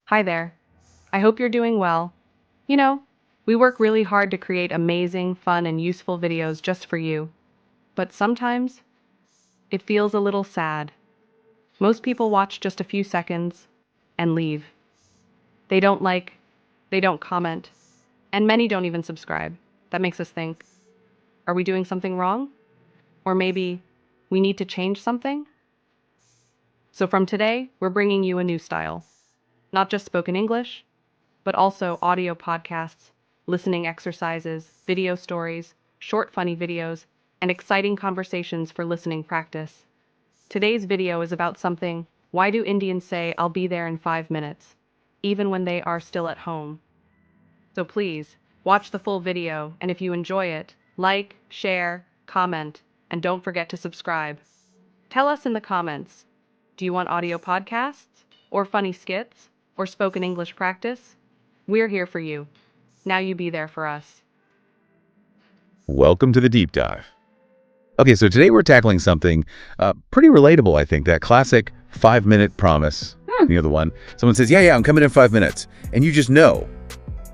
Hi there. I hope you're doing well. You know, we work really hard to create amazing, fun, and useful videos just for you. But sometimes it feels a little sad. Most people watch just a few seconds and leave. They don't like, they don't comment, and many don't even subscribe. That makes us think, are we doing something wrong? Or maybe we need to change something? So from today, we're bringing you a new style. Not just spoken English, but also audio podcasts, listening exercises, video stories, short funny videos, and exciting conversations for listening practice. Today's video is about something. Why do Indians say, I'll be there in 5 minutes, even when they are still at home? So please, watch the full video, and if you enjoy it, like, share, comment, and don't forget to subscribe. Tell us in the comments, do you want audio podcasts, or funny skits, or spoken English practice? We're here for you. Now you be there for us. Welcome to the deep dive. Okay, so today we're tackling something pretty relatable, I think. That classic 5-minute promise. You know the one. Someone says, yeah, I'm coming in 5 minutes. And you just know.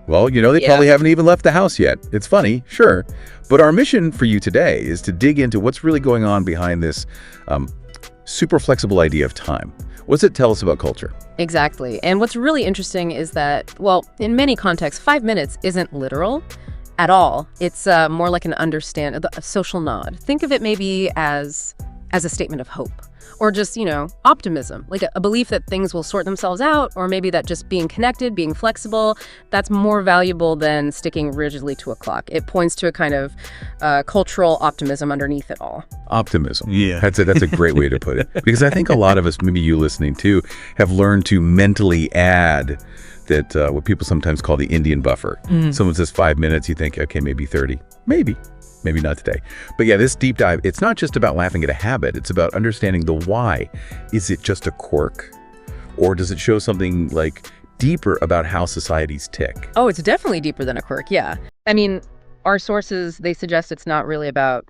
Well, they probably haven't even left the house yet. It's funny, sure. But our mission for you today is to dig into what's really going on behind this super flexible idea of time. What's it tell us about culture? Exactly. And what's really interesting is that, well, in many contexts, 5 minutes isn't literal at all. It's more like a social nod. Think of it maybe as a statement of hope, or just, optimism, like a belief that things will sort themselves out, or maybe that just being connected, being flexible, that's more valuable than sticking rigidly to a clock. It points to a kind of cultural optimism underneath it all. Optimism. Yeah. That's a great way to put it. Because I think a lot of us, maybe you listening too, have learned to mentally add that what people sometimes call the Indian buffer. Someone says 5 minutes, you think, okay, maybe 30. Maybe not today. But yeah, this deep dive, it's not just about laughing at a habit. It's about understanding the why. Is it just a quirk? Or does it show something like deeper about how societies tick? Oh, it's definitely deeper than a quirk, yeah. I mean, our sources, they suggest it's not really about,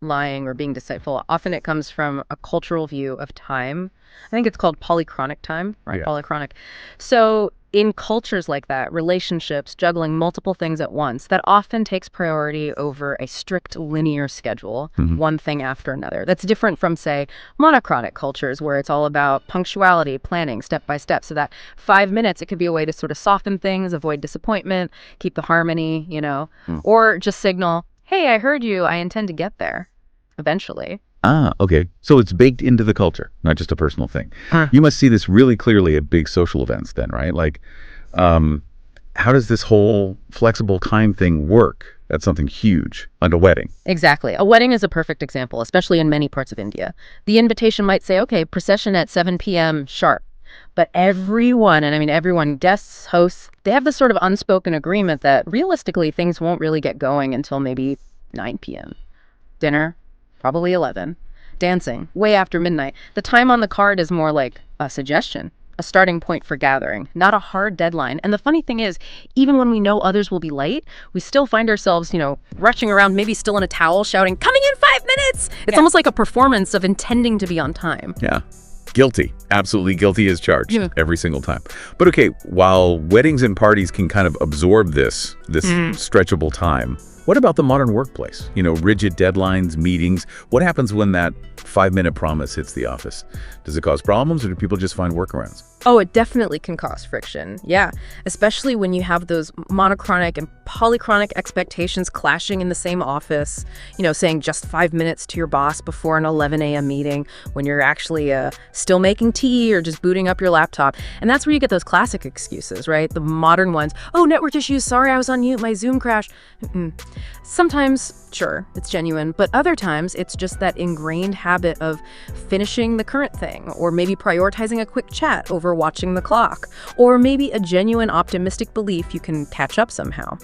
lying or being deceitful. Often it comes from a cultural view of time. I think it's called polychronic time, right? Yeah. Polychronic. So in cultures like that, relationships, juggling multiple things at once, that often takes priority over a strict linear schedule, one thing after another. That's different from, say, monochronic cultures where it's all about punctuality, planning, step by step. So that 5 minutes, it could be a way to sort of soften things, avoid disappointment, keep the harmony, or just signal, hey, I heard you, I intend to get there eventually. Ah, okay. So it's baked into the culture, not just a personal thing. You must see this really clearly at big social events then, right? Like, how does this whole flexible time thing work? That's something huge, like a wedding. Exactly. A wedding is a perfect example, especially in many parts of India. The invitation might say, okay, procession at 7 p.m. sharp. But everyone, guests, hosts, they have this sort of unspoken agreement that realistically things won't really get going until maybe 9 p.m. Dinner, probably 11. Dancing, way after midnight. The time on the card is more like a suggestion, a starting point for gathering, not a hard deadline. And the funny thing is, even when we know others will be late, we still find ourselves, rushing around, maybe still in a towel, shouting, coming in 5 minutes! It's almost like a performance of intending to be on time. Yeah. Guilty. Absolutely guilty as charged every single time. But okay, while weddings and parties can kind of absorb this stretchable time, what about the modern workplace? Rigid deadlines, meetings. What happens when that 5-minute promise hits the office? Does it cause problems or do people just find workarounds? Oh, it definitely can cause friction. Yeah, especially when you have those monochronic and polychronic expectations clashing in the same office, saying just 5 minutes to your boss before an 11 a.m. meeting when you're actually still making tea or just booting up your laptop. And that's where you get those classic excuses, right? The modern ones. Oh, network issues. Sorry, I was on mute. My Zoom crashed. Sometimes, sure, it's genuine, but other times it's just that ingrained habit of finishing the current thing, or maybe prioritizing a quick chat over watching the clock, or maybe a genuine optimistic belief you can catch up somehow.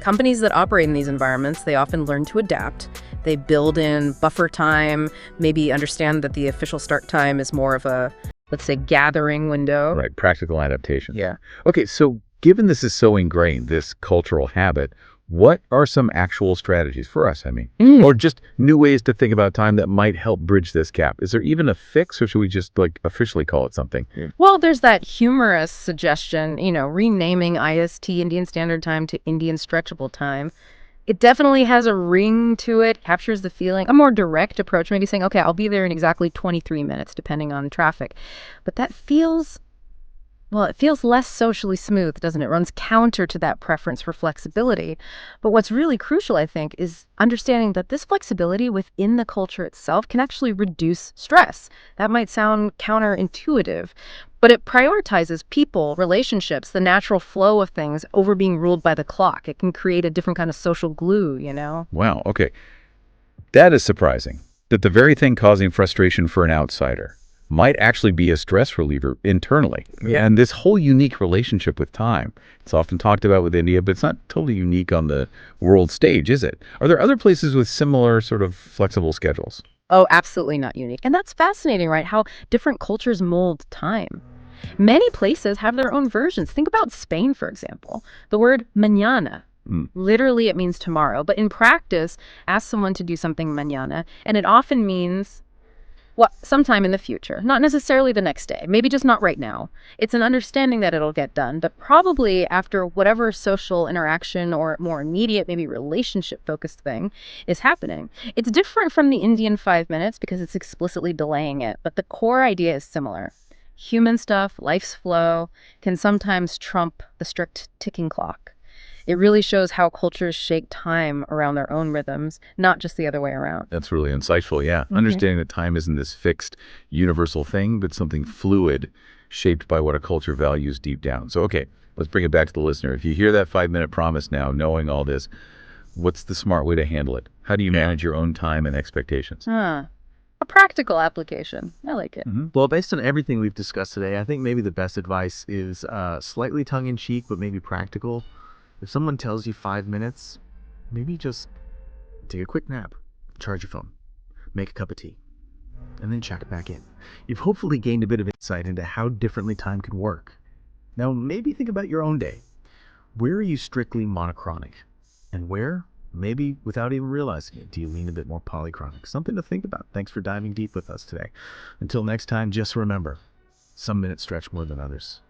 Companies that operate in these environments, they often learn to adapt. They build in buffer time, maybe understand that the official start time is more of a, let's say, gathering window. Right, practical adaptation. Yeah. Okay, so given this is so ingrained, this cultural habit, What are some actual strategies for us, or just new ways to think about time that might help bridge this gap? Is there even a fix, or should we just like officially call it something? Well, there's that humorous suggestion, renaming IST, Indian Standard Time, to Indian Stretchable Time. It definitely has a ring to it, captures the feeling. A more direct approach, maybe saying, okay, I'll be there in exactly 23 minutes, depending on traffic. But that feels, well, it feels less socially smooth, doesn't it? It runs counter to that preference for flexibility. But what's really crucial, I think, is understanding that this flexibility within the culture itself can actually reduce stress. That might sound counterintuitive, but it prioritizes people, relationships, the natural flow of things over being ruled by the clock. It can create a different kind of social glue. Wow, okay. That is surprising. That the very thing causing frustration for an outsider might actually be a stress reliever internally. Yeah. And this whole unique relationship with time, it's often talked about with India, but it's not totally unique on the world stage, is it? Are there other places with similar sort of flexible schedules? Oh, absolutely not unique. And that's fascinating, right? How different cultures mold time. Many places have their own versions. Think about Spain, for example. The word mañana, literally it means tomorrow, but in practice, ask someone to do something mañana, and it often means sometime in the future, not necessarily the next day, maybe just not right now. It's an understanding that it'll get done, but probably after whatever social interaction or more immediate, maybe relationship-focused thing is happening. It's different from the Indian 5 minutes because it's explicitly delaying it, but the core idea is similar. Human stuff, life's flow, can sometimes trump the strict ticking clock. It really shows how cultures shape time around their own rhythms, not just the other way around. That's really insightful, yeah. Understanding that time isn't this fixed, universal thing, but something fluid, shaped by what a culture values deep down. So, okay, let's bring it back to the listener. If you hear that 5-minute promise now, knowing all this, what's the smart way to handle it? How do you manage your own time and expectations? A practical application. I like it. Well, based on everything we've discussed today, I think maybe the best advice is slightly tongue-in-cheek, but maybe practical. If someone tells you 5 minutes, maybe just take a quick nap, charge your phone, make a cup of tea, and then check it back in. You've hopefully gained a bit of insight into how differently time can work. Now, maybe think about your own day. Where are you strictly monochronic? And where, maybe without even realizing it, do you lean a bit more polychronic? Something to think about. Thanks for diving deep with us today. Until next time, just remember, some minutes stretch more than others.